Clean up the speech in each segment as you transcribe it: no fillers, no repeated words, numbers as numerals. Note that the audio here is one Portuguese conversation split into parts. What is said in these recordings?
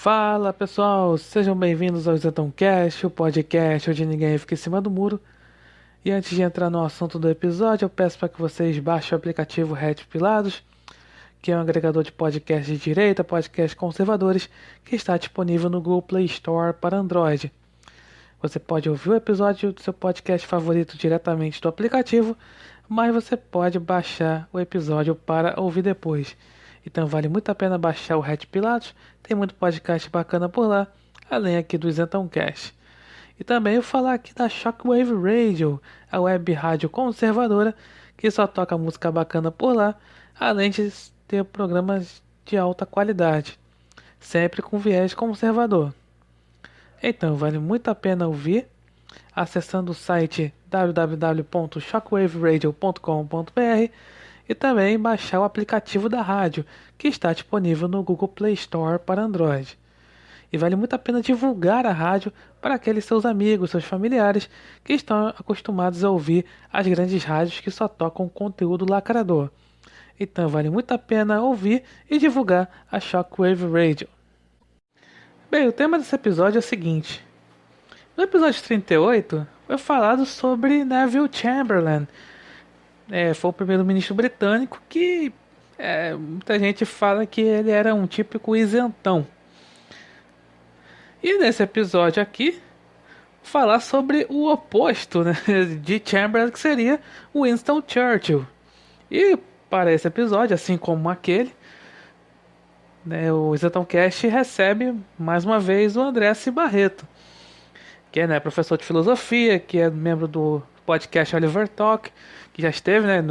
Fala pessoal, sejam bem-vindos ao Zetoncast, o podcast onde ninguém fica em cima do muro. E antes de entrar no assunto do episódio, eu peço para que vocês baixem o aplicativo Red Pilados, que é um agregador de podcasts de direita, podcasts conservadores, que está disponível no Google Play Store para Android. Você pode ouvir o episódio do seu podcast favorito diretamente do aplicativo, mas você pode baixar o episódio para ouvir depois. Então vale muito a pena baixar o Red Pilatos, tem muito podcast bacana por lá, além aqui do Isentoncast. E também eu falar aqui da Shockwave Radio, a web rádio conservadora que só toca música bacana por lá, além de ter programas de alta qualidade, sempre com viés conservador. Então vale muito a pena ouvir acessando o site www.shockwaveradio.com.br e também baixar o aplicativo da rádio, que está disponível no Google Play Store para Android. E vale muito a pena divulgar a rádio para aqueles seus amigos, seus familiares que estão acostumados a ouvir as grandes rádios que só tocam conteúdo lacrador. Então vale muito a pena ouvir e divulgar a Shockwave Radio. Bem, o tema desse episódio é o seguinte: no episódio 38 foi falado sobre Neville Chamberlain. Foi o primeiro-ministro britânico que muita gente fala que ele era um típico isentão. E nesse episódio aqui, falar sobre o oposto, né, de Chamberlain, que seria Winston Churchill. E para esse episódio, assim como aquele, né, o Isentoncast recebe mais uma vez o André C. Barreto, que é, né, professor de filosofia, que é membro do podcast Oliver Talk, que já esteve, né,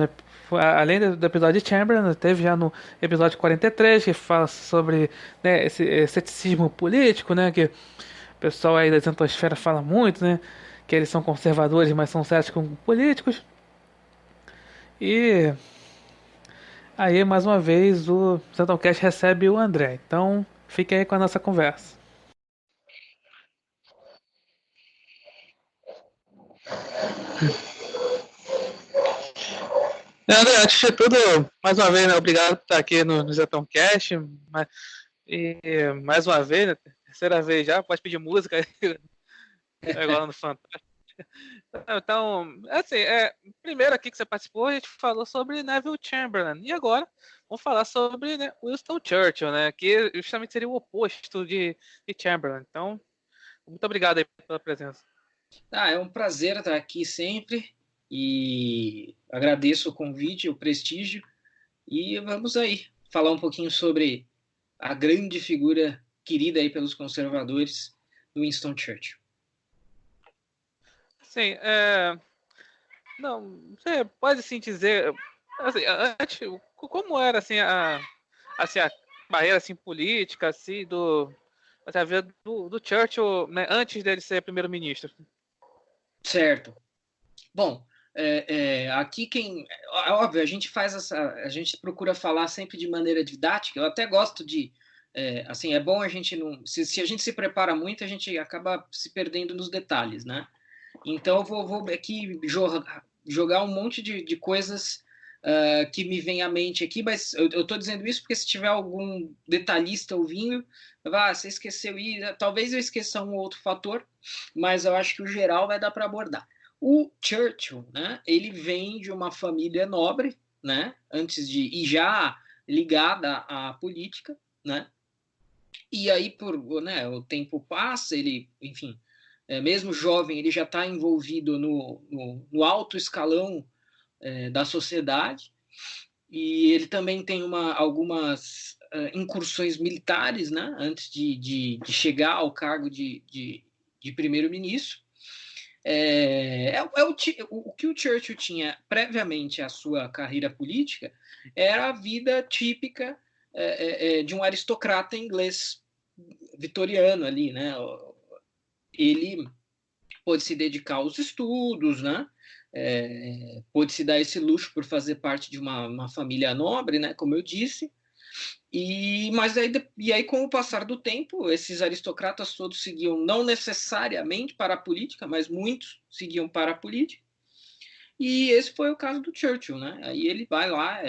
além do episódio de Chamberlain, esteve já no episódio 43, que fala sobre, né, esse ceticismo político, né, que o pessoal aí da isentosfera fala muito, né, que eles são conservadores, mas são céticos com políticos. E aí, mais uma vez, o Centralcast recebe o André. Então, fique aí com a nossa conversa. André, antes de tudo, mais uma vez, né, obrigado por estar aqui no Zetoncast. E mais uma vez, né, terceira vez já, pode pedir música aí, igual no Fantástico. Então, assim, primeiro aqui que você participou, a gente falou sobre Neville Chamberlain. E agora, vamos falar sobre, né, Winston Churchill, né, que justamente seria o oposto de Chamberlain. Então, muito obrigado aí pela presença. É um prazer estar aqui sempre e agradeço o convite, o prestígio e vamos aí falar um pouquinho sobre a grande figura querida aí pelos conservadores, Winston Churchill. Sim, não, você pode assim dizer, assim, antes, como era assim, a barreira assim política assim assim, a vida do Churchill, né, antes dele ser primeiro-ministro? Certo. Bom, aqui óbvio, a gente procura falar sempre de maneira didática. Eu até gosto de, assim, é bom a gente não, se a gente se prepara muito, a gente acaba se perdendo nos detalhes, né? Então eu vou aqui jogar um monte de coisas que me vem à mente aqui, mas eu estou dizendo isso porque se tiver algum detalhista ouvindo, você esqueceu isso, talvez eu esqueça um ou outro fator, mas eu acho que o geral vai dar para abordar. O Churchill, né, ele vem de uma família nobre, né, e já ligada à política, né, e aí né, o tempo passa, ele, enfim, mesmo jovem, ele já está envolvido no alto escalão da sociedade, e ele também tem algumas incursões militares, né, antes de chegar ao cargo de primeiro-ministro. O que o Churchill tinha previamente à sua carreira política era a vida típica de um aristocrata inglês vitoriano ali, né? Ele pôde se dedicar aos estudos, né? Pôde se dar esse luxo por fazer parte de uma família nobre, né? Como eu disse. E aí, com o passar do tempo, esses aristocratas todos seguiam não necessariamente para a política, mas muitos seguiam para a política. E esse foi o caso do Churchill, né? Aí ele vai lá,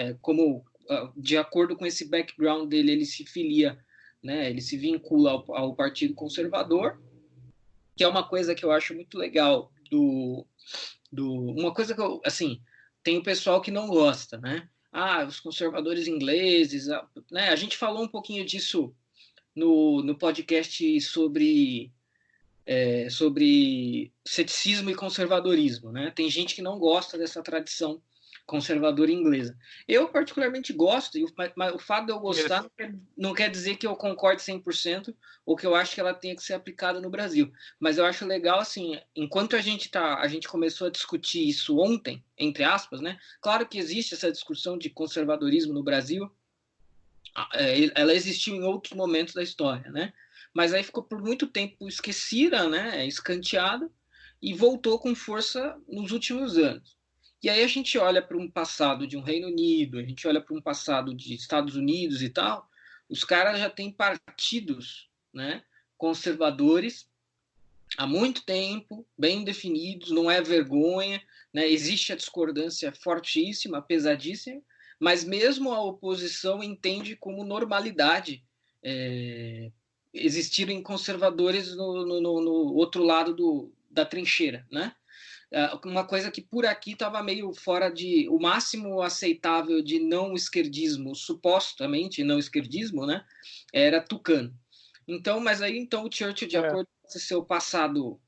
de acordo com esse background dele, ele se filia né? Ele se vincula ao Partido Conservador, que é uma coisa que eu acho muito legal uma coisa que eu, assim, tem o pessoal que não gosta, né? Os conservadores ingleses, né? A gente falou um pouquinho disso no podcast sobre ceticismo e conservadorismo, né? Tem gente que não gosta dessa tradição conservadora inglesa. Eu particularmente gosto, mas o fato de eu gostar não quer dizer que eu concorde 100% ou que eu acho que ela tenha que ser aplicada no Brasil. Mas eu acho legal, assim, enquanto a gente começou a discutir isso ontem, entre aspas, né? Claro que existe essa discussão de conservadorismo no Brasil, ela existiu em outros momentos da história, né? Mas aí ficou por muito tempo esquecida, né? Escanteada, e voltou com força nos últimos anos. E aí a gente olha para um passado de um Reino Unido, a gente olha para um passado de Estados Unidos e tal, os caras já têm partidos, né, conservadores há muito tempo, bem definidos, não é vergonha, né? Existe a discordância fortíssima, pesadíssima, mas mesmo a oposição entende como normalidade existirem conservadores no outro lado da trincheira, né? Uma coisa que por aqui estava meio fora de o máximo aceitável de não esquerdismo, supostamente não esquerdismo, né? Era Tucano. Então, mas aí então o Churchill, de acordo com o seu passado,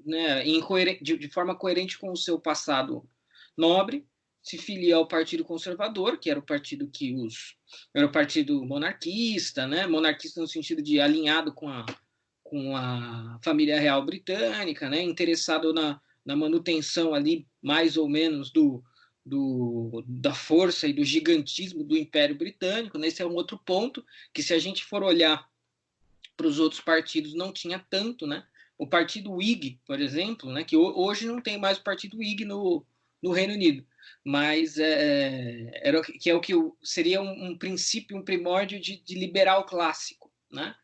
né, de forma coerente com o seu passado nobre, se filia ao Partido Conservador, que era o partido era o partido monarquista, né? Monarquista no sentido de alinhado com a família real britânica, né? Interessado na manutenção ali, mais ou menos, da força e do gigantismo do Império Britânico. Né? Esse é um outro ponto que, se a gente for olhar para os outros partidos, não tinha tanto, né? O partido Whig, por exemplo, né? Que hoje não tem mais o partido Whig no Reino Unido, mas que é o que seria um princípio, um primórdio de liberal clássico, né?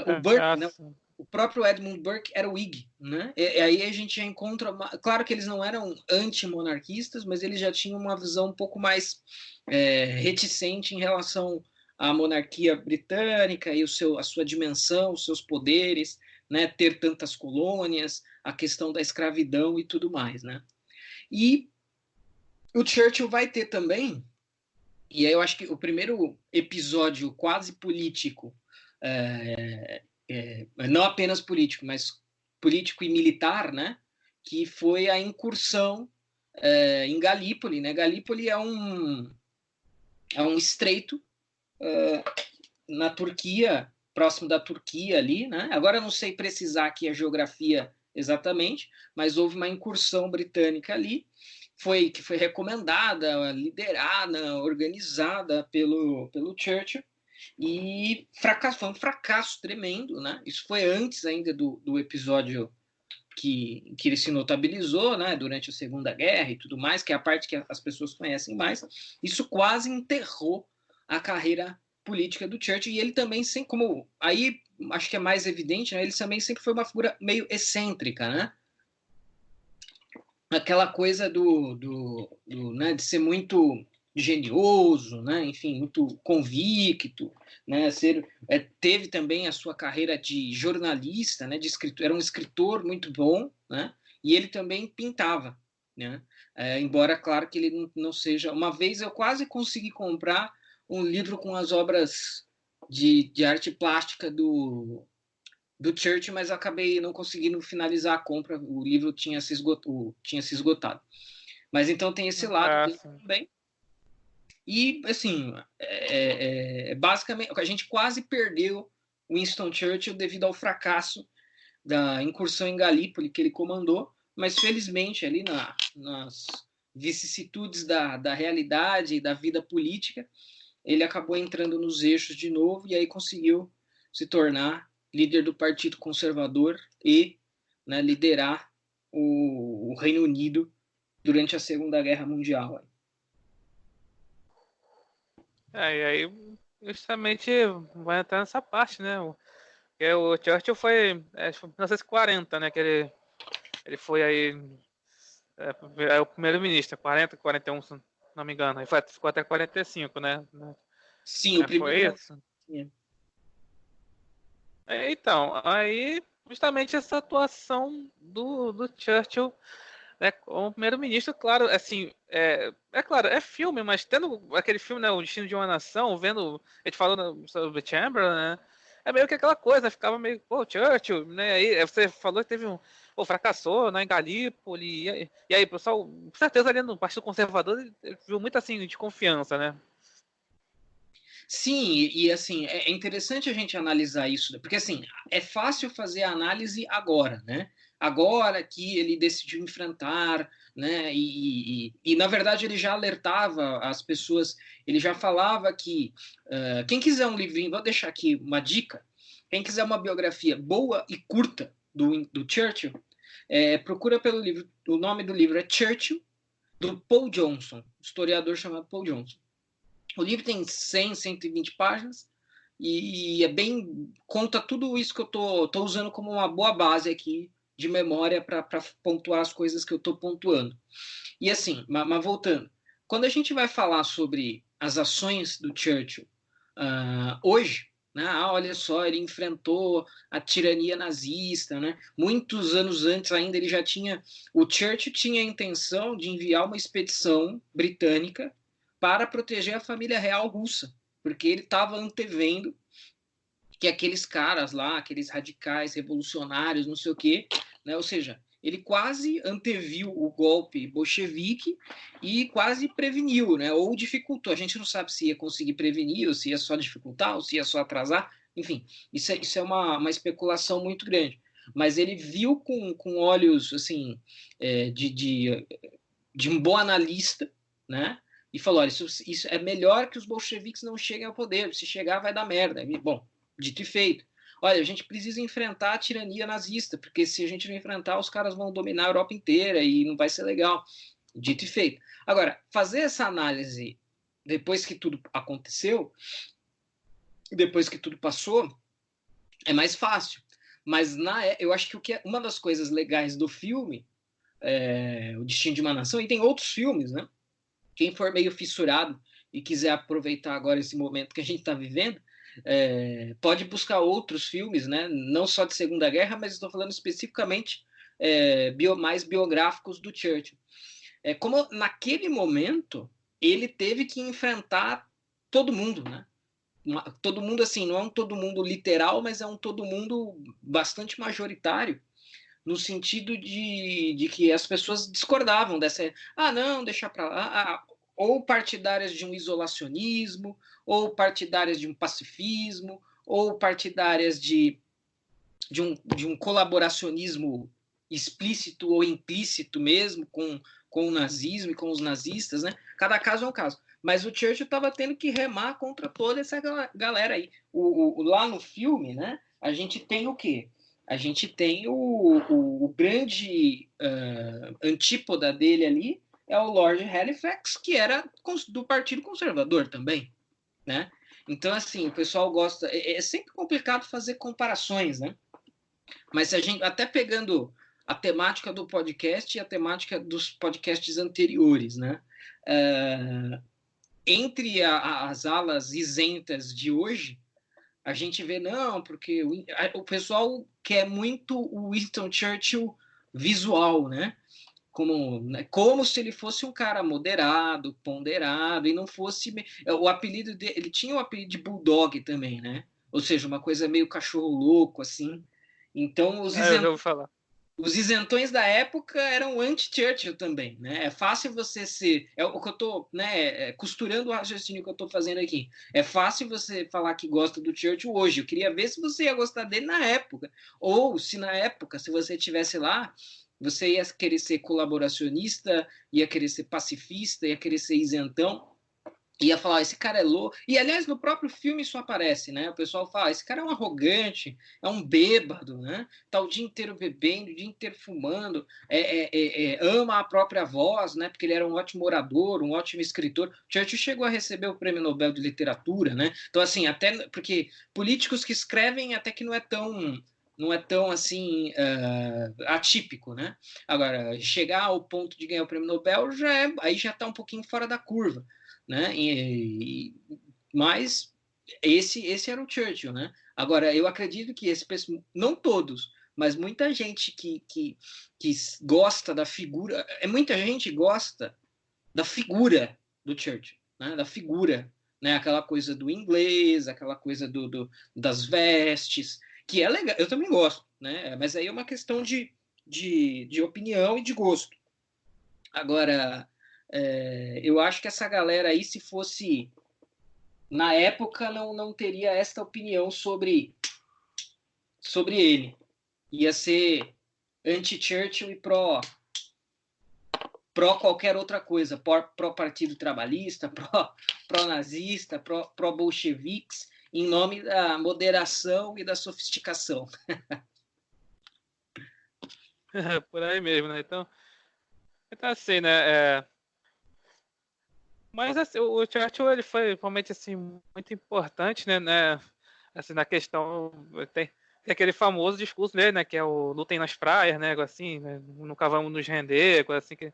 O Burke, né? O próprio Edmund Burke era Whig, né? E aí a gente já encontra, claro que eles não eram antimonarquistas, mas eles já tinham uma visão um pouco mais reticente em relação à monarquia britânica e a sua dimensão, os seus poderes, né? Ter tantas colônias, a questão da escravidão e tudo mais, né? E o Churchill vai ter também, e aí eu acho que o primeiro episódio quase político, não apenas político, mas político e militar, né? Que foi a incursão em Galípoli, né? Galípoli é um estreito na Turquia, próximo da Turquia ali, né? Agora eu não sei precisar aqui a geografia exatamente, mas houve uma incursão britânica ali, que foi recomendada, liderada, organizada pelo Churchill, e foi um fracasso tremendo, né? Isso foi antes ainda do episódio que ele se notabilizou, né, durante a Segunda Guerra e tudo mais, que é a parte que as pessoas conhecem mais. Isso quase enterrou a carreira política do Churchill, e ele também, como aí acho que é mais evidente, né, ele também sempre foi uma figura meio excêntrica, né? Aquela coisa né, de ser muito genioso, né, enfim, muito convicto, né, teve também a sua carreira de jornalista, né, de escritor, era um escritor muito bom, né, e ele também pintava, né, embora, claro, que ele não seja... Uma vez eu quase consegui comprar um livro com as obras de arte plástica do Church, mas acabei não conseguindo finalizar a compra. O livro tinha se esgotado. Mas então tem esse lado também. E, assim, basicamente, a gente quase perdeu Winston Churchill devido ao fracasso da incursão em Galípoli que ele comandou, mas felizmente ali nas vicissitudes da realidade e da vida política, ele acabou entrando nos eixos de novo e aí conseguiu se tornar líder do Partido Conservador e, né, liderar o Reino Unido durante a Segunda Guerra Mundial. E aí justamente vai entrar nessa parte, né? O Churchill foi em 1940, né? Que ele foi aí o primeiro-ministro, 40, 41, se não me engano. Aí ficou até 45, né? Sim, o primeiro, foi isso? Então, aí justamente essa atuação do Churchill, né, como primeiro-ministro, claro, assim, claro, é filme, mas tendo aquele filme, né, O Destino de uma Nação, vendo, a gente falando sobre Chamberlain, né, é meio que aquela coisa, ficava meio, pô, Churchill, né, aí você falou que teve fracassou, né, em Galípoli, e aí, pessoal, com certeza ali no Partido Conservador, ele viu muito, assim, de confiança, né. Sim, e assim, é interessante a gente analisar isso, porque assim, é fácil fazer a análise agora, né? Agora que ele decidiu enfrentar, né? E na verdade ele já alertava as pessoas, ele já falava que quem quiser um livrinho, vou deixar aqui uma dica, quem quiser uma biografia boa e curta do Churchill, procura pelo livro, o nome do livro é Churchill, do Paul Johnson, historiador chamado Paul Johnson. O livro tem 100, 120 páginas e conta tudo isso que eu tô usando como uma boa base aqui de memória para pontuar as coisas que eu estou pontuando. E assim, mas voltando, quando a gente vai falar sobre as ações do Churchill hoje, né, olha só, ele enfrentou a tirania nazista, né? Muitos anos antes ainda o Churchill tinha a intenção de enviar uma expedição britânica para proteger a família real russa, porque ele estava antevendo que aqueles caras lá, aqueles radicais revolucionários, não sei o quê, né? Ou seja, ele quase anteviu o golpe bolchevique e quase preveniu, né? Ou dificultou. A gente não sabe se ia conseguir prevenir, ou se ia só dificultar, ou se ia só atrasar. Enfim, isso é uma especulação muito grande. Mas ele viu com olhos assim de um bom analista, né? E falou: olha, isso é melhor que os bolcheviques não cheguem ao poder. Se chegar, vai dar merda. E, bom, dito e feito. Olha, a gente precisa enfrentar a tirania nazista, porque se a gente não enfrentar, os caras vão dominar a Europa inteira e não vai ser legal. Dito e feito. Agora, fazer essa análise depois que tudo aconteceu, depois que tudo passou, é mais fácil. Mas eu acho que uma das coisas legais do filme, O Destino de uma Nação, e tem outros filmes, né? Quem for meio fissurado e quiser aproveitar agora esse momento que a gente está vivendo, pode buscar outros filmes, né? Não só de Segunda Guerra, mas estou falando especificamente mais biográficos do Churchill. Como naquele momento ele teve que enfrentar todo mundo, né? Todo mundo assim, não é um todo mundo literal, mas é um todo mundo bastante majoritário, no sentido de que as pessoas discordavam dessa. Ah, não, deixa para lá. Ou partidárias de um isolacionismo, ou partidárias de um pacifismo, ou partidárias de um colaboracionismo explícito ou implícito mesmo com o nazismo e com os nazistas, né? Cada caso é um caso. Mas o Churchill estava tendo que remar contra toda essa galera aí. Lá no filme, né? A gente tem o quê? A gente tem o grande antípoda dele ali, é o Lord Halifax, que era do Partido Conservador também, né? Então, assim, o pessoal gosta... É sempre complicado fazer comparações, né? Mas a gente, até pegando a temática do podcast e a temática dos podcasts anteriores, né? Entre as alas isentas de hoje, a gente vê, não, porque o pessoal quer muito o Winston Churchill visual, né? Como se ele fosse um cara moderado, ponderado, e não fosse. O apelido dele, ele tinha o apelido de Bulldog também, né? Ou seja, uma coisa meio cachorro louco, assim. Então, Eu já ouvi falar. os isentões da época eram anti-Churchill também, né? É fácil você ser... É o que eu estou, né, costurando o raciocínio que eu estou fazendo aqui. É fácil você falar que gosta do Churchill hoje. Eu queria ver se você ia gostar dele na época. Ou se na época, se você estivesse lá, você ia querer ser colaboracionista, ia querer ser pacifista, ia querer ser isentão, ia falar, esse cara é louco. E, aliás, no próprio filme isso aparece, né? O pessoal fala, esse cara é um arrogante, é um bêbado, né? Tá o dia inteiro bebendo, o dia inteiro fumando, ama a própria voz, né? Porque ele era um ótimo orador, um ótimo escritor. Churchill chegou a receber o Prêmio Nobel de Literatura, né? Então, assim, até porque políticos que escrevem até que não é tão assim atípico, né? Agora, chegar ao ponto de ganhar o prêmio Nobel aí já está um pouquinho fora da curva, né? Mas esse era o Churchill, né? Agora, eu acredito que não todos, mas muita gente que gosta da figura, muita gente gosta da figura do Churchill, né? Da figura, né? Aquela coisa do inglês, aquela coisa das vestes, que é legal, eu também gosto, né? Mas aí é uma questão de opinião e de gosto. Agora, eu acho que essa galera aí, se fosse na época, não teria esta opinião sobre ele. Ia ser anti-Churchill e pró qualquer outra coisa, pró Partido Trabalhista, pró nazista, pró bolcheviques, em nome da moderação e da sofisticação. Por aí mesmo, né? Então assim, né? Mas assim, o Churchill ele foi realmente assim muito importante, né? Assim na questão tem aquele famoso discurso dele, né? Que é o lutem nas praias, né? Assim, né, nunca vamos nos render, coisa assim que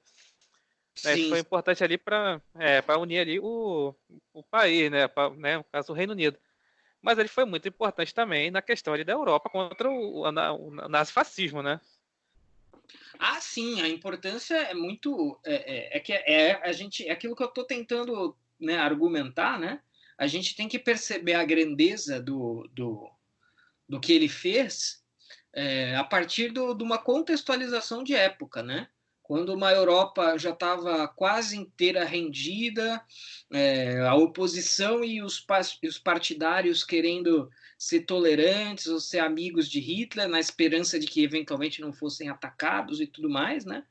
né, isso Sim. foi importante ali para unir ali o país, né? Né? No caso o Reino Unido. Mas ele foi muito importante também na questão ali da Europa contra o nazifascismo, né? Ah, sim, a importância é muito. A gente, é aquilo que eu estou tentando, né, argumentar, né? A gente tem que perceber a grandeza do que ele fez a partir de uma contextualização de época, né? Quando uma Europa já estava quase inteira rendida, a oposição e os partidários querendo ser tolerantes ou ser amigos de Hitler, na esperança de que eventualmente não fossem atacados e tudo mais, né?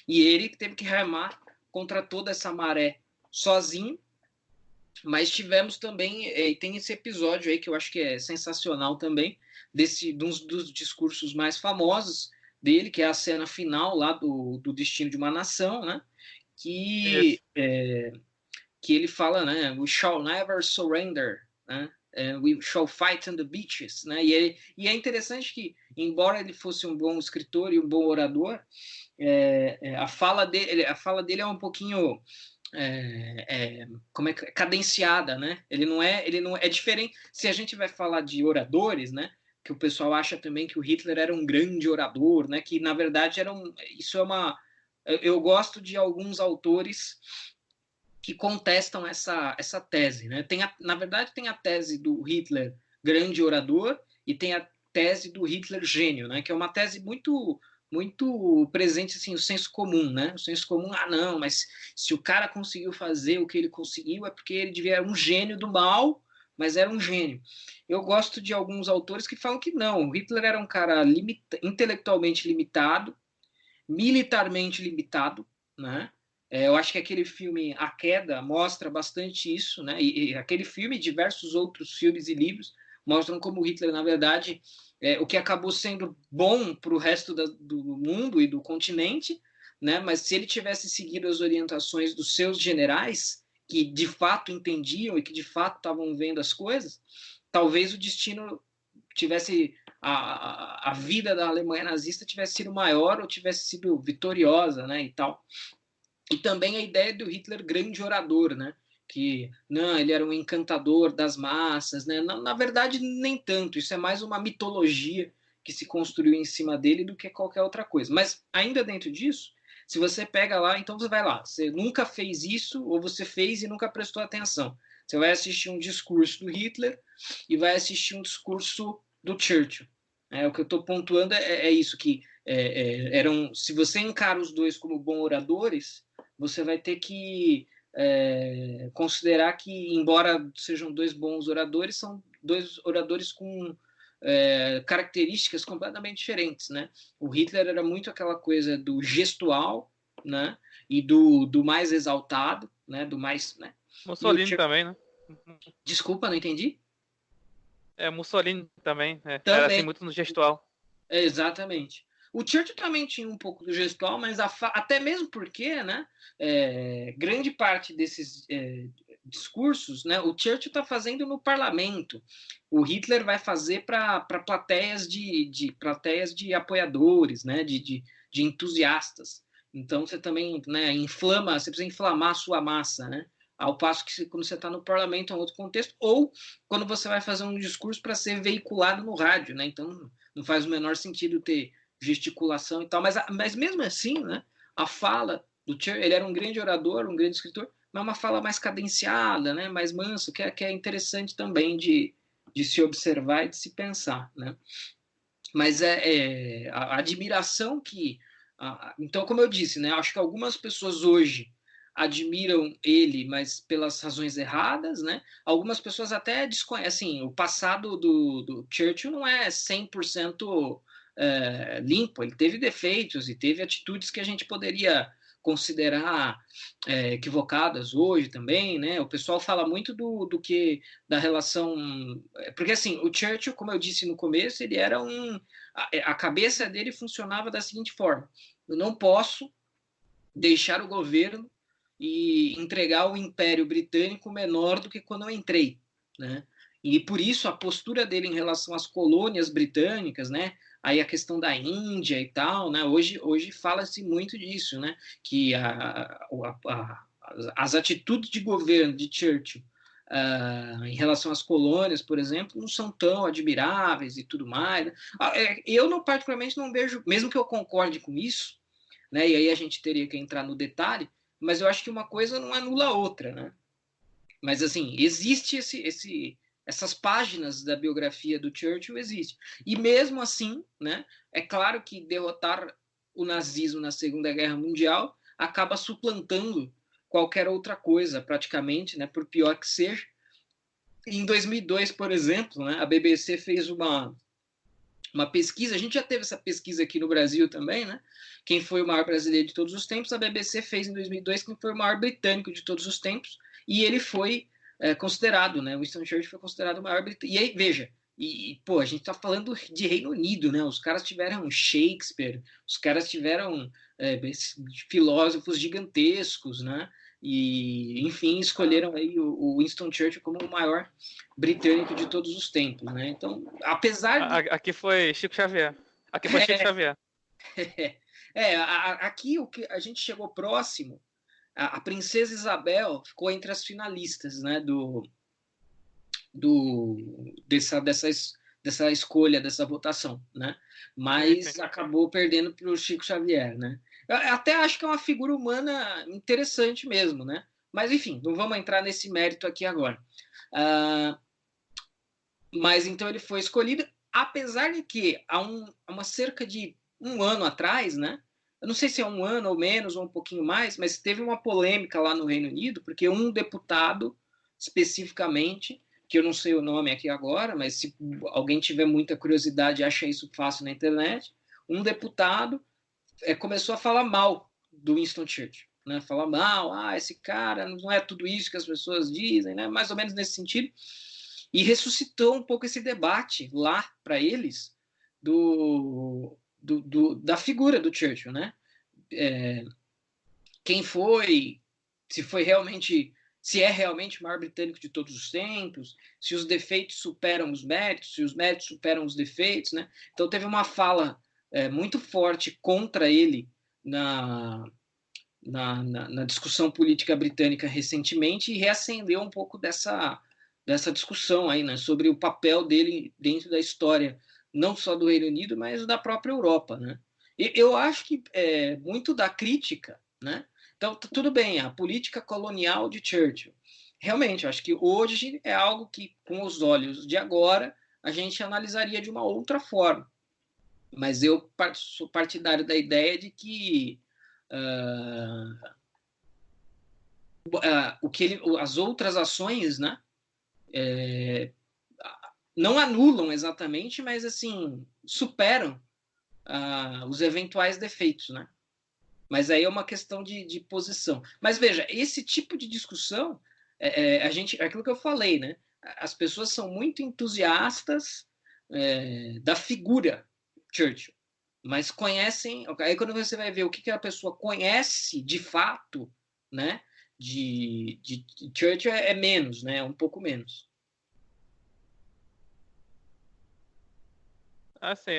E ele teve que remar contra toda essa maré sozinho, mas tivemos também, e tem esse episódio aí que eu acho que é sensacional também, de um dos discursos mais famosos dele, que é a cena final lá do Destino de uma Nação, né? Isso. Que ele fala, né? We shall never surrender, né? We shall fight on the beaches, né? E é interessante que, embora ele fosse um bom escritor e um bom orador, a fala dele é um pouquinho como é cadenciada, né? Ele não é diferente. Se a gente vai falar de oradores, né? Que o pessoal acha também que o Hitler era um grande orador, né? Que na verdade isso é uma. Eu gosto de alguns autores que contestam essa tese, né? Na verdade tem a tese do Hitler grande orador e tem a tese do Hitler gênio, né? Que é uma tese muito presente assim no senso comum, né? O senso comum, não, mas se o cara conseguiu fazer o que ele conseguiu é porque ele devia era um gênio do mal, mas era um gênio. Eu gosto de alguns autores que falam que não, o Hitler era um cara intelectualmente limitado, militarmente limitado, né? Eu acho que aquele filme A Queda mostra bastante isso, né? E aquele filme e diversos outros filmes e livros mostram como Hitler, na verdade, o que acabou sendo bom para o resto do mundo e do continente, né? Mas se ele tivesse seguido as orientações dos seus generais, que de fato entendiam e que de fato estavam vendo as coisas, talvez o destino tivesse a vida da Alemanha nazista tivesse sido maior ou tivesse sido vitoriosa, né, e tal. E também a ideia do Hitler grande orador, né, que não, ele era um encantador das massas, né? Na verdade nem tanto, isso é mais uma mitologia que se construiu em cima dele do que qualquer outra coisa. Mas ainda dentro disso, se você pega lá, então você vai lá, você nunca fez isso ou você fez e nunca prestou atenção. Você vai assistir um discurso do Hitler e vai assistir um discurso do Churchill. O que eu estou pontuando é isso, que se você encara os dois como bons oradores, você vai ter que considerar que, embora sejam dois bons oradores, são dois oradores com características completamente diferentes, né? O Hitler era muito aquela coisa do gestual, né? E do mais exaltado, né? Do mais, né? Mussolini também, né? Desculpa, não entendi? Mussolini também, era assim Também. muito no gestual. Exatamente. O Churchill também tinha um pouco do gestual, mas até mesmo porque, né, grande parte desses discursos, né, o Churchill está fazendo no parlamento. O Hitler vai fazer para plateias plateias de apoiadores, né, de entusiastas. Então você também, né, você precisa inflamar a sua massa, né? ao passo que quando você está no parlamento é um outro contexto, ou quando você vai fazer um discurso para ser veiculado no rádio, né? Então não faz o menor sentido ter gesticulação e tal, mas mesmo assim, né, a fala do Churchill, ele era um grande orador, um grande escritor, mas uma fala mais cadenciada, né, mais manso, que é interessante também de se observar e de se pensar, né? Mas a admiração que... então, como eu disse, né, acho que algumas pessoas hoje admiram ele, mas pelas razões erradas, né? Algumas pessoas até desconhecem, assim, o passado do Churchill não é 100% limpo, ele teve defeitos e teve atitudes que a gente poderia considerar equivocadas hoje também, né? O pessoal fala muito do que da relação, porque assim, o Churchill, como eu disse no começo, ele era a cabeça dele funcionava da seguinte forma: eu não posso deixar o governo e entregar o Império Britânico menor do que quando eu entrei, né? E por isso a postura dele em relação às colônias britânicas, né? Aí a questão da Índia e tal, né? Hoje fala-se muito disso, né? Que as atitudes de governo de Churchill em relação às colônias, por exemplo, não são tão admiráveis e tudo mais, né? Eu, não, particularmente, não vejo, mesmo que eu concorde com isso, né? E aí a gente teria que entrar no detalhe, mas eu acho que uma coisa não anula a outra, né? Mas assim, existe essas páginas da biografia do Churchill existe. E mesmo assim, né, é claro que derrotar o nazismo na Segunda Guerra Mundial acaba suplantando qualquer outra coisa, praticamente, né, por pior que seja. Em 2002, por exemplo, né, a BBC fez uma pesquisa, a gente já teve essa pesquisa aqui no Brasil também, né? Quem foi o maior brasileiro de todos os tempos? A BBC fez em 2002 quem foi o maior britânico de todos os tempos, e ele foi considerado, né? Winston Churchill foi considerado o maior britânico. E aí, veja, pô, a gente tá falando de Reino Unido, né? Os caras tiveram Shakespeare, os caras tiveram filósofos gigantescos, né? E, enfim, escolheram aí o Winston Churchill como o maior britânico de todos os tempos, né? Então, apesar de... Aqui foi Chico Xavier. Aqui foi Chico Xavier. Aqui o que a gente chegou próximo, a Princesa Isabel ficou entre as finalistas, né, dessa escolha, dessa votação, né? Mas acabou perdendo para o Chico Xavier, né? Eu até acho que é uma figura humana interessante mesmo, né? Mas enfim, não vamos entrar nesse mérito aqui agora. Mas então ele foi escolhido, apesar de que há uma cerca de um ano atrás, né? Eu não sei se é um ano ou menos, ou um pouquinho mais, mas teve uma polêmica lá no Reino Unido, porque um deputado, especificamente, que eu não sei o nome aqui agora, mas se alguém tiver muita curiosidade, acha isso fácil na internet, um deputado começou a falar mal do Winston Churchill, né? Falar mal, esse cara não é tudo isso que as pessoas dizem, né? Mais ou menos nesse sentido. E ressuscitou um pouco esse debate lá para eles da figura do Churchill, né? Quem foi, se é realmente o maior britânico de todos os tempos, se os defeitos superam os méritos, se os méritos superam os defeitos, né? Então teve uma fala muito forte contra ele na discussão política britânica recentemente e reacendeu um pouco dessa discussão aí, né, sobre o papel dele dentro da história, não só do Reino Unido, mas da própria Europa, né? E eu acho que muito da crítica, né? Então, tudo bem, a política colonial de Churchill. Realmente, eu acho que hoje é algo que, com os olhos de agora, a gente analisaria de uma outra forma. Mas eu sou partidário da ideia de que as outras ações, né, não anulam exatamente, mas assim superam os eventuais defeitos, né? Mas aí é uma questão de posição. Mas veja, esse tipo de discussão, a gente, é aquilo que eu falei, né? As pessoas são muito entusiastas da figura Churchill, mas conhecem. Aí quando você vai ver o que a pessoa conhece de fato, né? De Churchill é menos, né? É um pouco menos. Assim,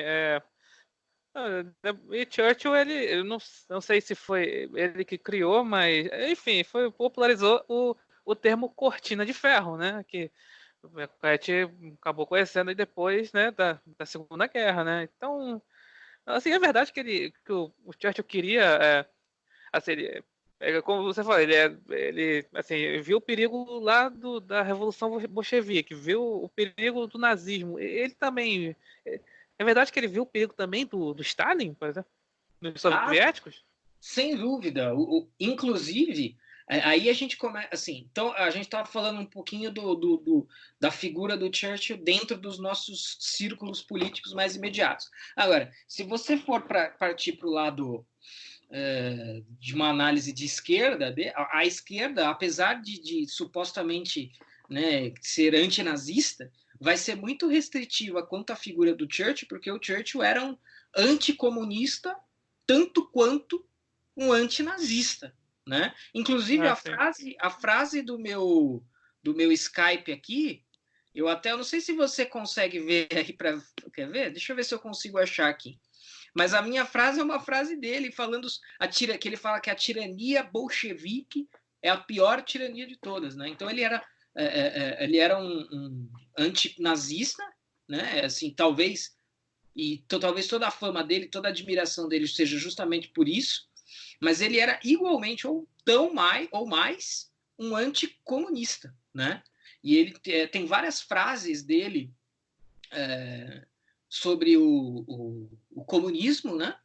e Churchill, eu não sei se foi ele que criou, mas, enfim, popularizou o termo cortina de ferro, né? Que a gente acabou conhecendo aí depois, né, da Segunda Guerra, né? Então, assim, é verdade que o Churchill queria, assim, como você falou, ele assim, viu o perigo lá da Revolução Bolchevique, viu o perigo do nazismo. Ele também, é verdade que ele viu o perigo também do Stalin, por exemplo, dos Ah, soviéticos? sem dúvida. Inclusive, aí a gente começa. Assim, então, a gente estava falando um pouquinho da figura do Churchill dentro dos nossos círculos políticos mais imediatos. Agora, se você for partir para o lado de uma análise de esquerda, a esquerda, apesar de supostamente, né, ser antinazista, vai ser muito restritiva quanto à figura do Churchill, porque o Churchill era um anticomunista tanto quanto um antinazista, né? Inclusive Ah, sim. a frase do meu Skype aqui, eu até não sei se você consegue ver aí para, quer ver? Deixa eu ver se eu consigo achar aqui. Mas a minha frase é uma frase dele falando que ele fala que a tirania bolchevique é a pior tirania de todas, né? Então ele era um antinazista, né? Assim, talvez toda a fama dele, toda a admiração dele seja justamente por isso, mas ele era igualmente ou tão mais ou mais um anticomunista, né? E ele tem várias frases dele sobre o comunismo, né?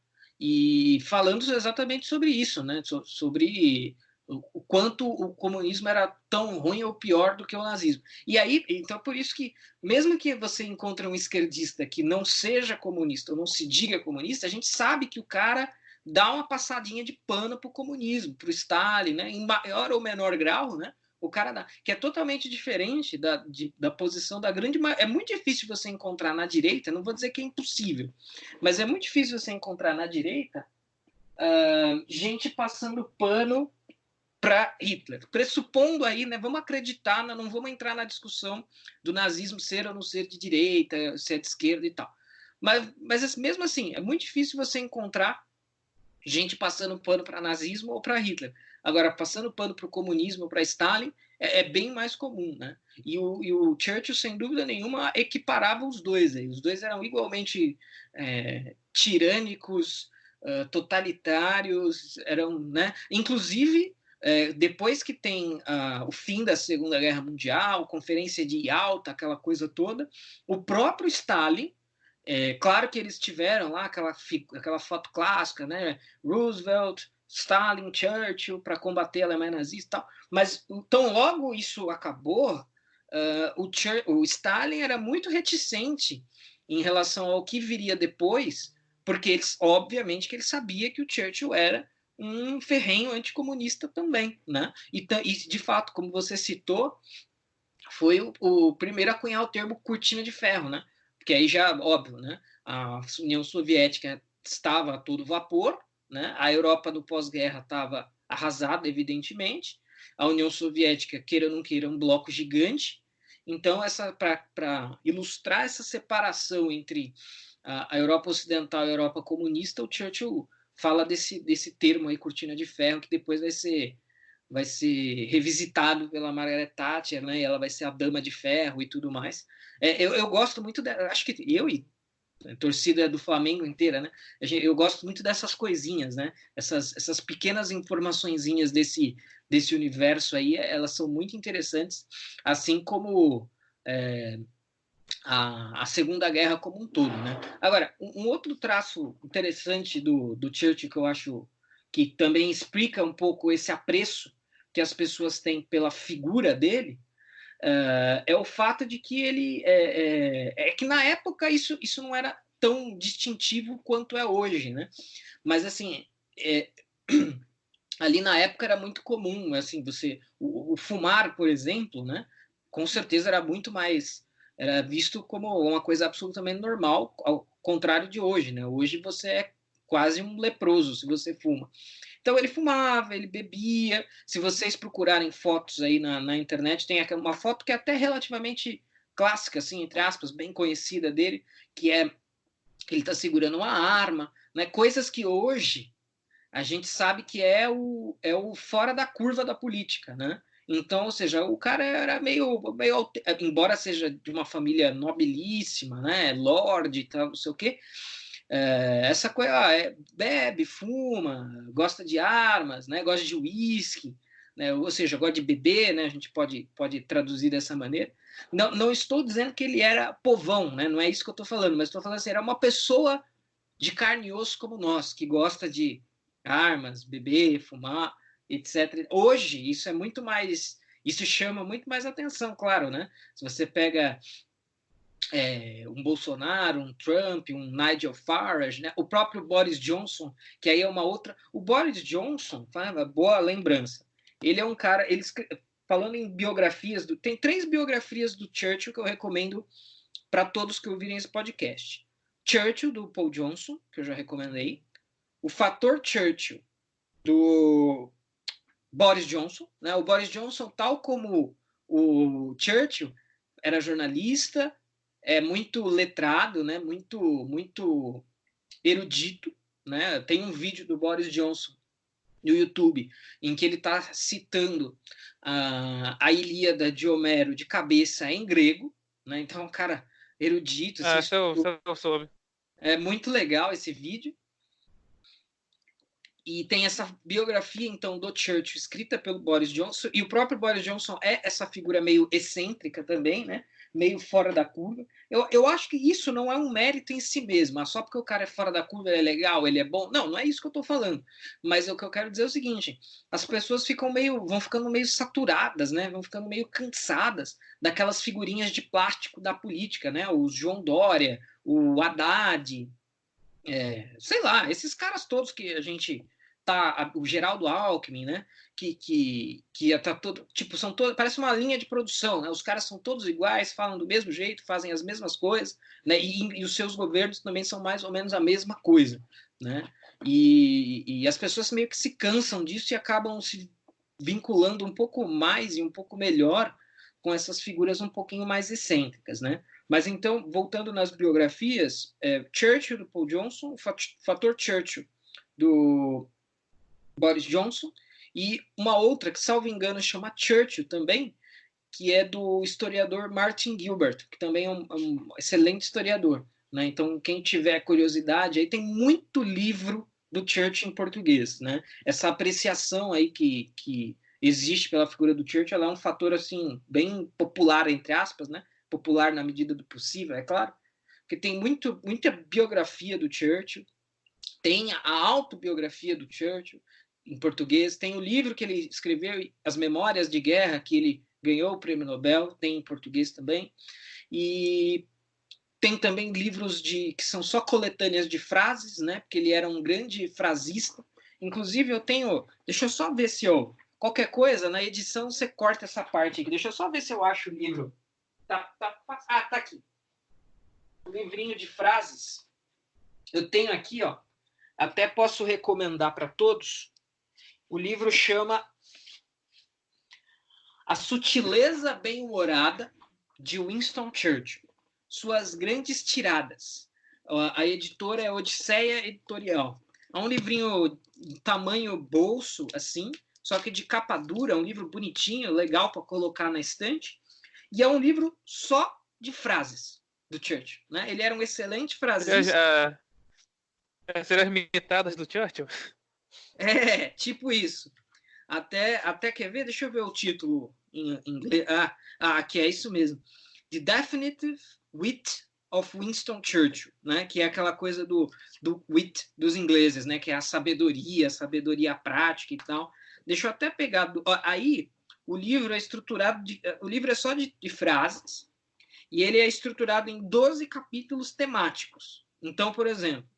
E falando exatamente sobre isso, né? Sobre o quanto o comunismo era tão ruim ou pior do que o nazismo. E aí, então, por isso que, mesmo que você encontre um esquerdista que não seja comunista ou não se diga comunista, a gente sabe que o cara dá uma passadinha de pano para o comunismo, para o Stalin, né? Em maior ou menor grau, né? O cara dá, que é totalmente diferente da posição da grande maioria. É muito difícil você encontrar na direita, não vou dizer que é impossível, mas é muito difícil você encontrar na direita gente passando pano para Hitler. Pressupondo aí, né, vamos acreditar, não vamos entrar na discussão do nazismo ser ou não ser de direita, ser de esquerda e tal. Mas mesmo assim, é muito difícil você encontrar gente passando pano para nazismo ou para Hitler. Agora, passando pano para o comunismo ou para Stalin é bem mais comum, né? E o Churchill, sem dúvida nenhuma, equiparava os dois. Aí. Os dois eram igualmente tirânicos, totalitários, eram, né? Inclusive, depois que tem o fim da Segunda Guerra Mundial, Conferência de Yalta, aquela coisa toda, o próprio Stalin, claro que eles tiveram lá aquela foto clássica, né? Roosevelt, Stalin, Churchill para combater a Alemanha nazista e tal. Mas então logo isso acabou, o Stalin era muito reticente em relação ao que viria depois, porque obviamente que ele sabia que o Churchill era um ferrenho anticomunista também, né? E de fato, como você citou, foi o primeiro a cunhar o termo cortina de ferro, né? Porque aí já, óbvio, né? A União Soviética estava a todo vapor, né? A Europa no pós-guerra estava arrasada, evidentemente. A União Soviética, queira ou não queira, um bloco gigante. Então, para ilustrar essa separação entre a Europa Ocidental e a Europa comunista, o Churchill fala desse termo aí, cortina de ferro, que depois vai ser revisitado pela Margaret Thatcher, né? E ela vai ser a Dama de Ferro e tudo mais. Eu gosto muito acho que eu e a torcida do Flamengo inteira, né? Eu gosto muito dessas coisinhas, né? Essas pequenas informaçõezinhas desse universo aí, elas são muito interessantes, assim como a Segunda Guerra como um todo, né? Agora, um outro traço interessante do Churchill que eu acho que também explica um pouco esse apreço que as pessoas têm pela figura dele é o fato de que ele que na época isso não era tão distintivo quanto é hoje, né? Mas assim ali na época era muito comum, assim, o fumar, por exemplo, né? Com certeza era visto como uma coisa absolutamente normal, ao contrário de hoje, né? Hoje você é quase um leproso se você fuma. Então ele fumava, ele bebia. Se vocês procurarem fotos aí na internet, tem uma foto que é até relativamente clássica, assim, entre aspas, bem conhecida dele, que é que ele está segurando uma arma, né? Coisas que hoje a gente sabe que é o fora da curva da política, né? Então, ou seja, o cara era meio embora seja de uma família nobilíssima, né, lord e tal, não sei o quê, essa coisa, bebe, fuma, gosta de armas, né, gosta de uísque, né, ou seja, gosta de beber, né, a gente pode traduzir dessa maneira. Não estou dizendo que ele era povão, né, não é isso que eu estou falando, mas estou falando assim, era uma pessoa de carne e osso como nós, que gosta de armas, beber, fumar, etc. Hoje, isso é muito mais. Isso chama muito mais atenção, claro, né? Se você pega um Bolsonaro, um Trump, um Nigel Farage, né? O próprio Boris Johnson, que aí é uma outra. O Boris Johnson, boa lembrança. Ele é um cara. Falando em biografias, tem 3 biografias do Churchill que eu recomendo para todos que ouvirem esse podcast. Churchill, do Paul Johnson, que eu já recomendei. O Fator Churchill, do Boris Johnson. Né? O Boris Johnson, tal como o Churchill, era jornalista, muito letrado, né? muito erudito. Né? Tem um vídeo do Boris Johnson no YouTube em que ele está citando a Ilíada de Homero de cabeça em grego. Né? Então, um cara erudito. Assim, Eu soube. é muito legal esse vídeo. E tem essa biografia, então, do Churchill, escrita pelo Boris Johnson, e o próprio Boris Johnson é essa figura meio excêntrica também, né? Meio fora da curva. Eu acho que isso não é um mérito em si mesmo, só porque o cara é fora da curva, ele é legal, ele é bom. Não é isso que eu estou falando. Mas o que eu quero dizer é o seguinte: as pessoas vão ficando meio saturadas, né? Vão ficando meio cansadas daquelas figurinhas de plástico da política, né? O João Dória, o Haddad, sei lá, esses caras todos que a gente o Geraldo Alckmin, né? Que tá todo, tipo, são todos, parece uma linha de produção, né? Os caras são todos iguais, falam do mesmo jeito, fazem as mesmas coisas, né? E os seus governos também são mais ou menos a mesma coisa, né? E as pessoas meio que se cansam disso e acabam se vinculando um pouco mais e um pouco melhor com essas figuras um pouquinho mais excêntricas, né? Mas então, voltando nas biografias, Churchill do Paul Johnson, Fator Churchill do Boris Johnson, e uma outra que, salvo engano, chama Churchill também, que é do historiador Martin Gilbert, que também é um excelente historiador. Né? Então, quem tiver curiosidade, aí tem muito livro do Churchill em português. Né? Essa apreciação aí que existe pela figura do Churchill, ela é um fator assim bem popular, entre aspas, né? Popular na medida do possível, é claro, porque tem muita biografia do Churchill, tem a autobiografia do Churchill em português, tem o livro que ele escreveu, As Memórias de Guerra, que ele ganhou o prêmio Nobel, tem em português também, e tem também livros que são só coletâneas de frases, né? Porque ele era um grande frasista. Inclusive, eu tenho. Deixa eu só ver se eu. Qualquer coisa, na edição você corta essa parte aqui. Deixa eu só ver se eu acho o livro. Tá aqui. Um livrinho de frases. Eu tenho aqui, ó. Até posso recomendar para todos. O livro chama A Sutileza Bem-Humorada de Winston Churchill. Suas Grandes Tiradas. A editora é Odisseia Editorial. É um livrinho tamanho bolso, assim, só que de capa dura, um livro bonitinho, legal para colocar na estante. E é um livro só de frases do Churchill. Né? Ele era um excelente frasista. Seriam as mitadas do Churchill? Tipo isso. Até quer ver? Deixa eu ver o título em inglês. Que é isso mesmo. The Definitive Wit of Winston Churchill, né? Que é aquela coisa do wit dos ingleses, né? Que é a sabedoria prática e tal. Deixa eu até pegar. Aí, o livro é estruturado. O livro é só de frases e ele é estruturado em 12 capítulos temáticos. Então, por exemplo,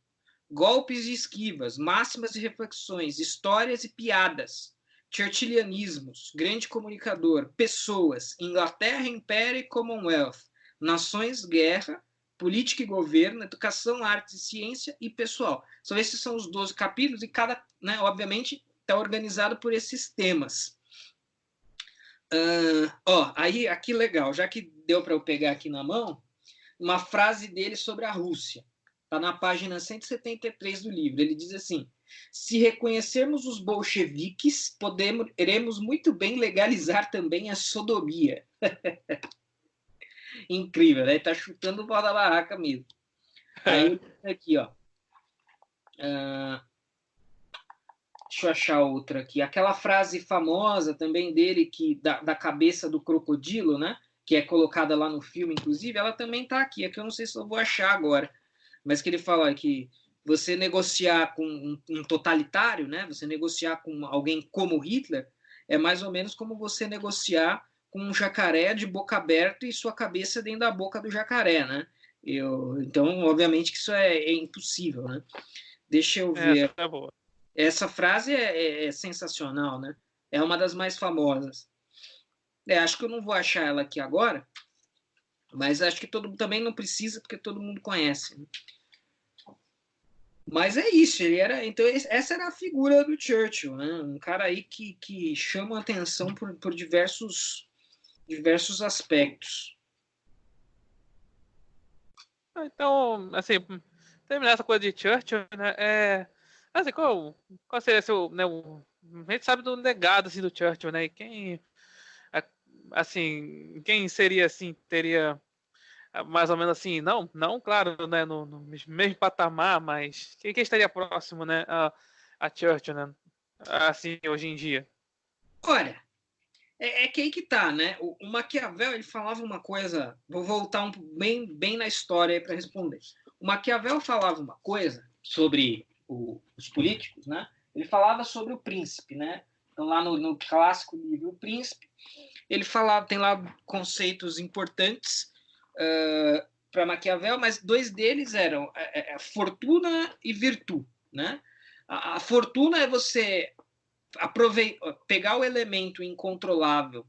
golpes e esquivas, máximas e reflexões, histórias e piadas, churchillianismos, grande comunicador, pessoas, Inglaterra, Império e Commonwealth, nações, guerra, política e governo, educação, arte e ciência e pessoal. Esses são os 12 capítulos e cada, né, obviamente, está organizado por esses temas. Aí, aqui legal, já que deu para eu pegar aqui na mão, uma frase dele sobre a Rússia. Está na página 173 do livro. Ele diz assim: Se reconhecermos os bolcheviques, poderemos muito bem legalizar também a sodomia. Incrível, né? Ele tá chutando o pau da barraca mesmo. Aí, aqui, ó. Deixa eu achar outra aqui. Aquela frase famosa também dele, que da cabeça do crocodilo, né? Que é colocada lá no filme, inclusive, ela também tá aqui. É que eu não sei se eu vou achar agora. Mas que ele fala que você negociar com um totalitário, né? Você negociar com alguém como Hitler, é mais ou menos como você negociar com um jacaré de boca aberta e sua cabeça dentro da boca do jacaré, né? Então, obviamente que isso é impossível, né? Deixa eu ver. Essa é boa. Essa frase é sensacional, né? É uma das mais famosas. Acho que eu não vou achar ela aqui agora, mas acho que também não precisa, porque todo mundo conhece. Né? Mas é isso, ele era. Então, essa era a figura do Churchill, né? Um cara aí que chama a atenção por diversos aspectos. Então, assim, terminar essa coisa de Churchill, né? Assim, qual seria seu, né, a gente sabe do legado assim, do Churchill, né? E quem seria assim, teria mais ou menos assim, não, claro, né, no mesmo patamar, mas quem estaria próximo, né, a Churchill, né? Assim, hoje em dia. Olha, que aí que tá, né? O Maquiavel, ele falava uma coisa, vou voltar bem na história aí para responder. O Maquiavel falava uma coisa sobre os políticos, né? Ele falava sobre o príncipe, né? Então, lá no clássico livro O Príncipe, ele falava, tem lá conceitos importantes para Maquiavel, mas dois deles eram fortuna e virtude, né? A fortuna é você pegar o elemento incontrolável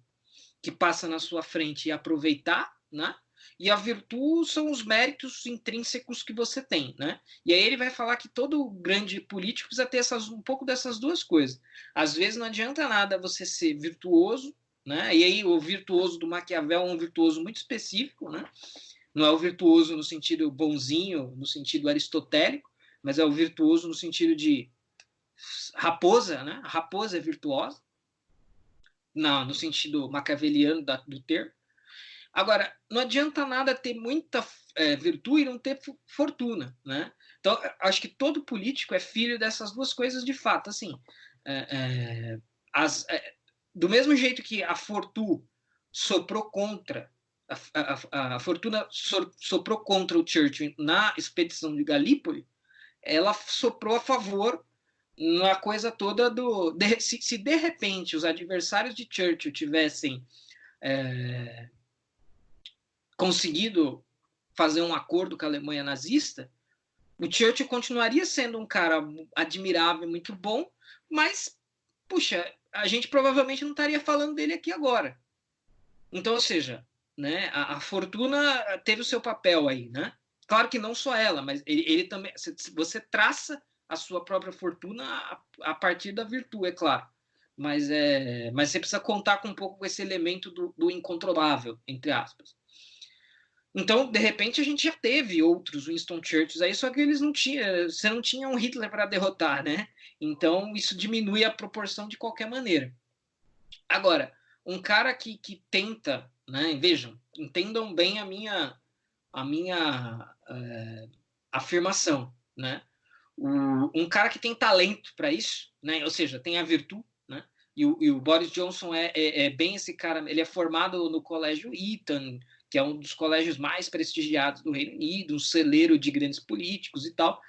que passa na sua frente e aproveitar, né? E a virtude são os méritos intrínsecos que você tem, né? E aí ele vai falar que todo grande político precisa ter um pouco dessas duas coisas. Às vezes não adianta nada você ser virtuoso, né? E aí o virtuoso do Maquiavel é um virtuoso muito específico, né? Não é o virtuoso no sentido bonzinho, no sentido aristotélico, mas é o virtuoso no sentido de raposa, né? A raposa é virtuosa, no sentido maquiaveliano do termo. Agora, não adianta nada ter muita virtude e não ter fortuna, né? Então, acho que todo político é filho dessas duas coisas de fato. Assim, do mesmo jeito que a fortuna soprou contra a fortuna soprou contra o Churchill na expedição de Galípoli, ela soprou a favor na coisa toda se de repente os adversários de Churchill tivessem conseguido fazer um acordo com a Alemanha nazista, o Churchill continuaria sendo um cara admirável, muito bom, mas, puxa, a gente provavelmente não estaria falando dele aqui agora. Então, ou seja, né, a fortuna teve o seu papel aí, né? Claro que não só ela, mas ele também. Você traça a sua própria fortuna a partir da virtude, é claro. Mas você precisa contar com um pouco com esse elemento do incontrolável, entre aspas. Então, de repente, a gente já teve outros Winston Churchills aí, só que você não tinha um Hitler para derrotar, né? Então, isso diminui a proporção de qualquer maneira. Agora, um cara que tenta, né? Vejam, entendam bem a minha afirmação, né? Um cara que tem talento para isso, né? Ou seja, tem a virtude, né? E o Boris Johnson é bem esse cara. Ele é formado no colégio Eton, que é um dos colégios mais prestigiados do Reino Unido, um celeiro de grandes políticos e tal.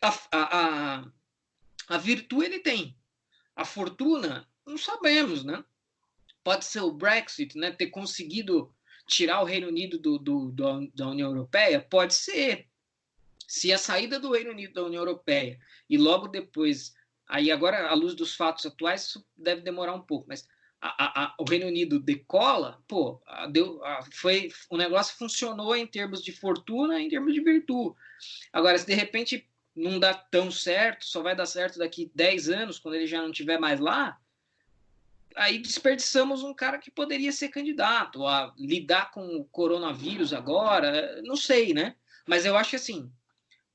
A virtude ele tem. A fortuna, não sabemos, né? Pode ser o Brexit, né? Ter conseguido tirar o Reino Unido da União Europeia? Pode ser. Se a saída do Reino Unido da União Europeia e logo depois, aí agora à luz dos fatos atuais, isso deve demorar um pouco, mas o Reino Unido decola, pô, o negócio funcionou em termos de fortuna, em termos de virtude. Agora, se de repente não dá tão certo, só vai dar certo daqui 10 anos, quando ele já não estiver mais lá, aí desperdiçamos um cara que poderia ser candidato a lidar com o coronavírus agora, não sei, né? Mas eu acho que assim,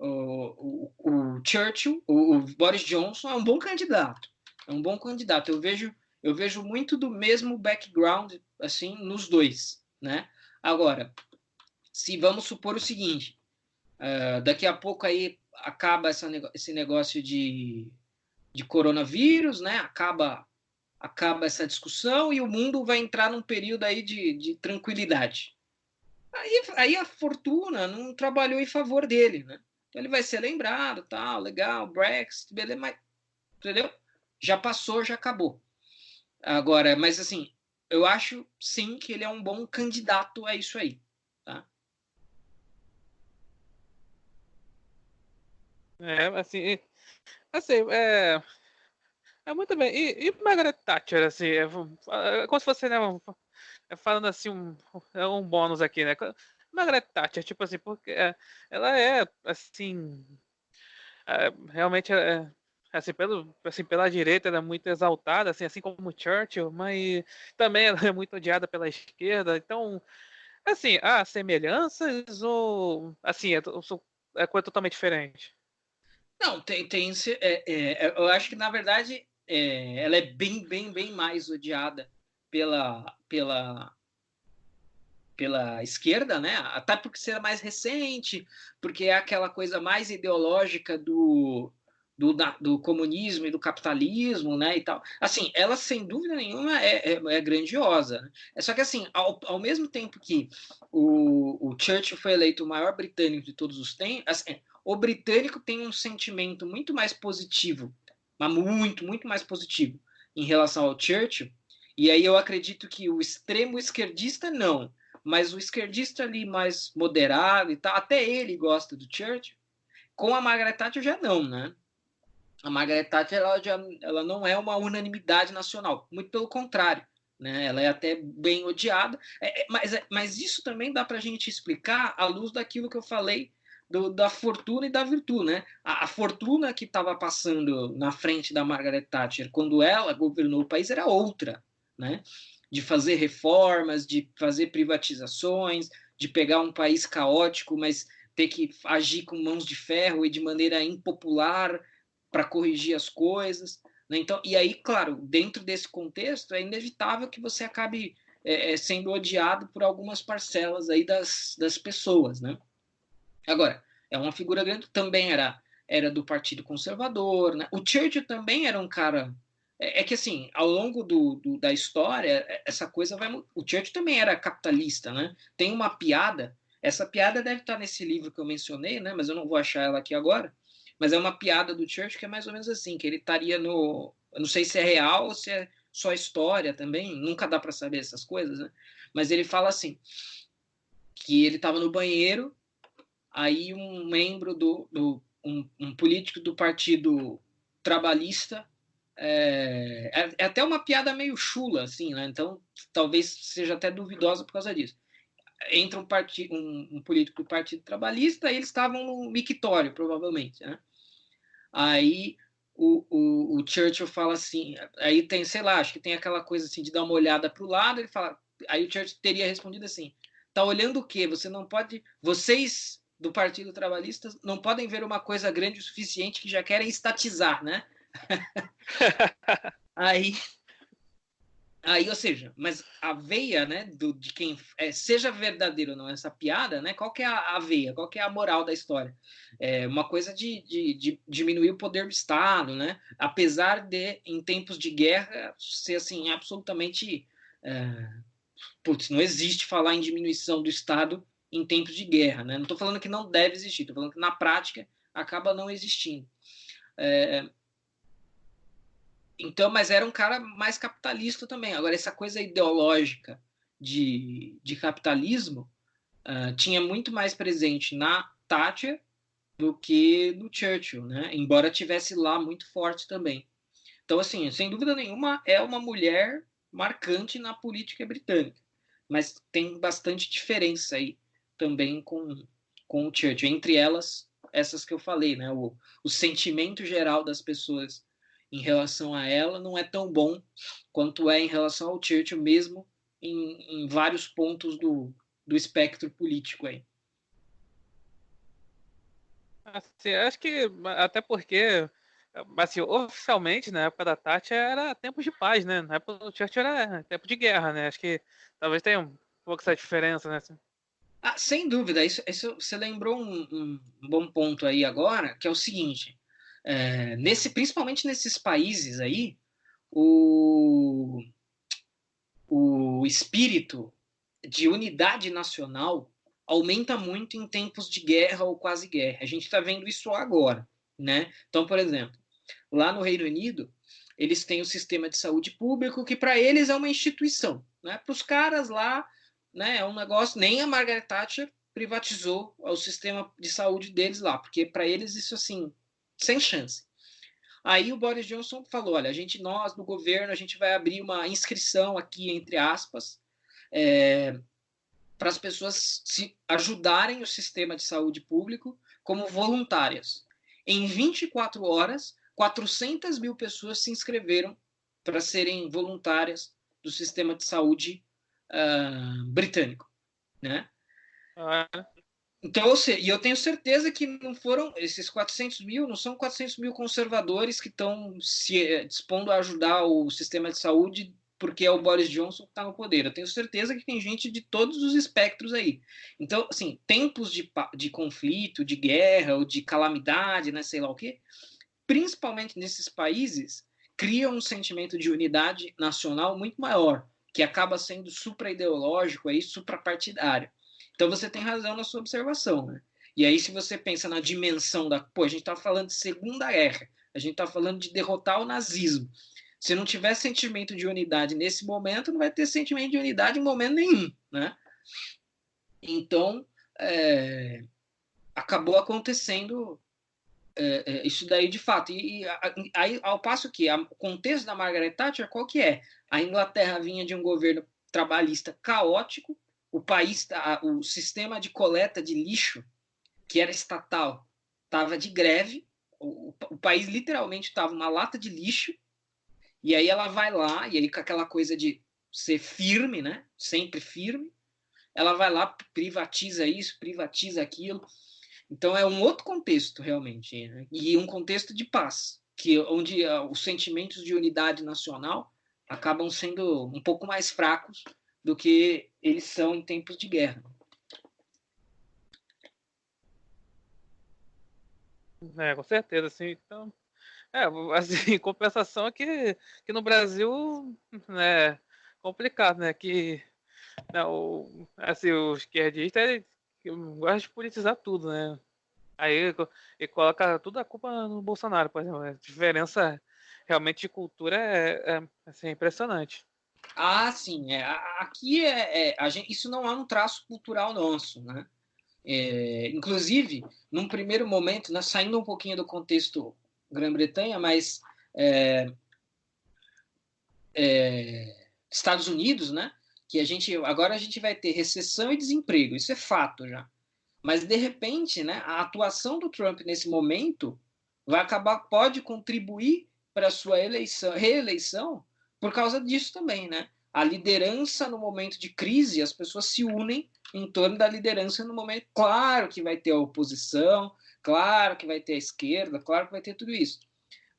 o Churchill, o Boris Johnson é um bom candidato. É um bom candidato. Eu vejo muito do mesmo background assim nos dois, né? Agora, se vamos supor o seguinte, daqui a pouco aí acaba esse negócio de coronavírus, né? Acaba essa discussão e o mundo vai entrar num período aí de tranquilidade. Aí a fortuna não trabalhou em favor dele, né? Então ele vai ser lembrado, tal, legal, Brexit, beleza, mas, entendeu? Já passou, já acabou. Agora, mas assim, eu acho sim que ele é um bom candidato a isso aí, tá? É, assim, é muito bem. E Margaret Thatcher, assim, é como se fosse, né, falando assim, um bônus aqui, né? Margaret Thatcher, tipo assim, porque ela é, assim, realmente, assim, assim, pela direita ela é muito exaltada, assim como Churchill, mas também ela é muito odiada pela esquerda, então, assim, há semelhanças ou, assim, é coisa totalmente diferente? Não, eu acho que na verdade ela é bem mais odiada pela, pela, pela esquerda, né? Até porque será mais recente, porque é aquela coisa mais ideológica do comunismo e do capitalismo, né? E tal. Assim, ela sem dúvida nenhuma é grandiosa. Né? É só que assim, ao mesmo tempo que o Churchill foi eleito o maior britânico de todos os tempos, assim, o britânico tem um sentimento muito mais positivo, mas muito mais positivo em relação ao Churchill. E aí eu acredito que o extremo esquerdista não, mas o esquerdista ali mais moderado e tal, até ele gosta do Churchill. Com a Margaret Thatcher já não, né? A Margaret Thatcher ela não é uma unanimidade nacional, muito pelo contrário. Né? Ela é até bem odiada, mas isso também dá para a gente explicar à luz daquilo que eu falei da fortuna e da virtude. Né? A fortuna que estava passando na frente da Margaret Thatcher quando ela governou o país era outra. Né? De fazer reformas, de fazer privatizações, de pegar um país caótico, mas ter que agir com mãos de ferro e de maneira impopular para corrigir as coisas. Né? Então, e aí, claro, dentro desse contexto, é inevitável que você acabe sendo odiado por algumas parcelas aí das pessoas. Né? Agora, é uma figura grande, também era do Partido Conservador. Né? O Churchill também era um cara. Que assim, ao longo da história, essa coisa vai. O Churchill também era capitalista, né? Tem uma piada. Essa piada deve estar nesse livro que eu mencionei, né? Mas eu não vou achar ela aqui agora. Mas é uma piada do Churchill que é mais ou menos assim, que ele estaria no. Eu não sei se é real ou se é só história também. Nunca dá para saber essas coisas, né? Mas ele fala assim que ele estava no banheiro. Aí um membro um político do Partido Trabalhista é até uma piada meio chula, assim, né? Então talvez seja até duvidosa por causa disso. Entra um político do Partido Trabalhista e eles estavam no mictório, provavelmente, né? Aí o Churchill fala assim, aí tem, sei lá, acho que tem aquela coisa assim de dar uma olhada para o lado, ele fala, aí o Churchill teria respondido assim, tá olhando o quê? Você não pode, vocês do Partido Trabalhista não podem ver uma coisa grande o suficiente que já querem estatizar, né? Aí ou seja, mas a veia, né, de quem seja verdadeiro ou não essa piada, né? Qual que é a veia? Qual que é a moral da história? É uma coisa de diminuir o poder do Estado, né? Apesar de em tempos de guerra ser assim absolutamente, putz, não existe falar em diminuição do Estado em tempos de guerra, né? Não estou falando que não deve existir, estou falando que na prática acaba não existindo. Então, mas era um cara mais capitalista também. Agora, essa coisa ideológica de capitalismo tinha muito mais presente na Thatcher do que no Churchill, né? Embora tivesse lá muito forte também. Então, assim, sem dúvida nenhuma, é uma mulher marcante na política britânica. Mas tem bastante diferença aí também com o Churchill. Entre elas, essas que eu falei, né? O sentimento geral das pessoas em relação a ela não é tão bom quanto é em relação ao Churchill, mesmo em vários pontos do espectro político aí. Assim, acho que até porque, assim, oficialmente, na época da Tati era tempo de paz, né? Na época do Churchill era tempo de guerra, né? Acho que talvez tenha um pouco essa diferença, né? Assim. Ah, sem dúvida, isso você lembrou um bom ponto aí agora, que é o seguinte: principalmente nesses países aí, o, o espírito de unidade nacional aumenta muito em tempos de guerra ou quase guerra. A gente está vendo isso agora, né? Então, por exemplo, lá no Reino Unido, eles têm o sistema de saúde público, que para eles é uma instituição, né? Para os caras lá, né, é um negócio. Nem a Margaret Thatcher privatizou o sistema de saúde deles lá, porque para eles isso assim, sem chance. Aí o Boris Johnson falou: olha, nós do governo, a gente vai abrir uma inscrição aqui, entre aspas, para as pessoas se ajudarem o sistema de saúde público como voluntárias. Em 24 horas, 400 mil pessoas se inscreveram para serem voluntárias do sistema de saúde britânico, né? Ah, Então, e eu tenho certeza que não foram esses 400 mil, não são 400 mil conservadores que estão se dispondo a ajudar o sistema de saúde porque é o Boris Johnson que está no poder. Eu tenho certeza que tem gente de todos os espectros aí. Então, assim, tempos de conflito, de guerra ou de calamidade, né, sei lá o quê, principalmente nesses países, criam um sentimento de unidade nacional muito maior, que acaba sendo supra-ideológico, aí, supra-partidário. Então você tem razão na sua observação, né? E aí, se você pensa na dimensão da. Pô, a gente está falando de Segunda Guerra, a gente está falando de derrotar o nazismo. Se não tiver sentimento de unidade nesse momento, não vai ter sentimento de unidade em momento nenhum, né? Então, acabou acontecendo isso daí de fato. E aí, ao passo que o contexto da Margaret Thatcher, qual que é? A Inglaterra vinha de um governo trabalhista caótico, o sistema de coleta de lixo, que era estatal, estava de greve, o país literalmente estava uma lata de lixo, e aí ela vai lá, e aí com aquela coisa de ser firme, né? Sempre firme, ela vai lá, privatiza isso, privatiza aquilo. Então é um outro contexto realmente, né? E um contexto de paz, onde os sentimentos de unidade nacional acabam sendo um pouco mais fracos do que eles são em tempos de guerra. com certeza, assim. Então, assim, compensação é que no Brasil, né, complicado, né? Que né, assim, o esquerdista gosta de politizar tudo, né? Aí e coloca toda a culpa no Bolsonaro, por exemplo. A diferença realmente de cultura assim, impressionante. Ah, sim. Aqui isso não é um traço cultural nosso, né? Inclusive, num primeiro momento, né, saindo um pouquinho do contexto Grã-Bretanha, mas é, Estados Unidos, né? Que agora a gente vai ter recessão e desemprego, isso é fato já. Mas de repente, né, a atuação do Trump nesse momento pode contribuir para a sua reeleição por causa disso também, né? A liderança no momento de crise, as pessoas se unem em torno da liderança no momento. Claro que vai ter a oposição, claro que vai ter a esquerda, claro que vai ter tudo isso.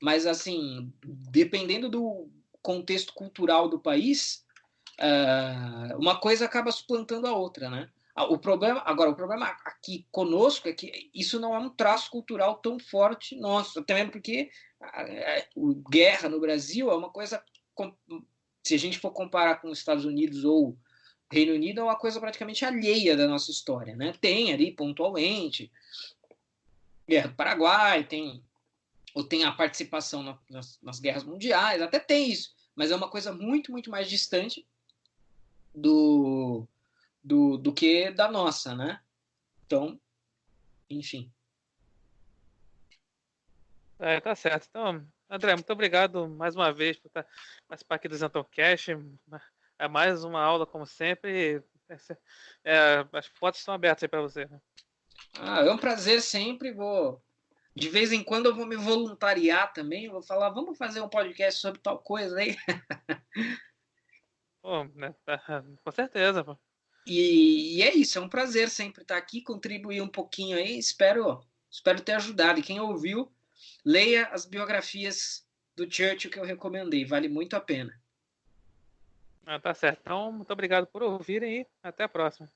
Mas assim, dependendo do contexto cultural do país, uma coisa acaba suplantando a outra, né? O problema aqui conosco é que isso não é um traço cultural tão forte nosso, até mesmo porque guerra no Brasil é uma coisa, se a gente for comparar com os Estados Unidos ou Reino Unido, é uma coisa praticamente alheia da nossa história, né? Tem ali pontualmente guerra do Paraguai, tem a participação nas guerras mundiais, até tem isso, mas é uma coisa muito, muito mais distante do, do que da nossa, né? Então, enfim. Tá certo. Então, André, muito obrigado mais uma vez por participar aqui do Zentocast. É mais uma aula, como sempre. As portas estão abertas aí para você. Né? É um prazer sempre. De vez em quando eu vou me voluntariar também. Vou falar, vamos fazer um podcast sobre tal coisa aí. Pô, né, com certeza. Pô. E é isso, é um prazer sempre estar aqui, contribuir um pouquinho aí. Espero Espero ter ajudado. E quem ouviu, leia as biografias do Churchill que eu recomendei. Vale muito a pena. Tá certo. Então, muito obrigado por ouvirem e até a próxima.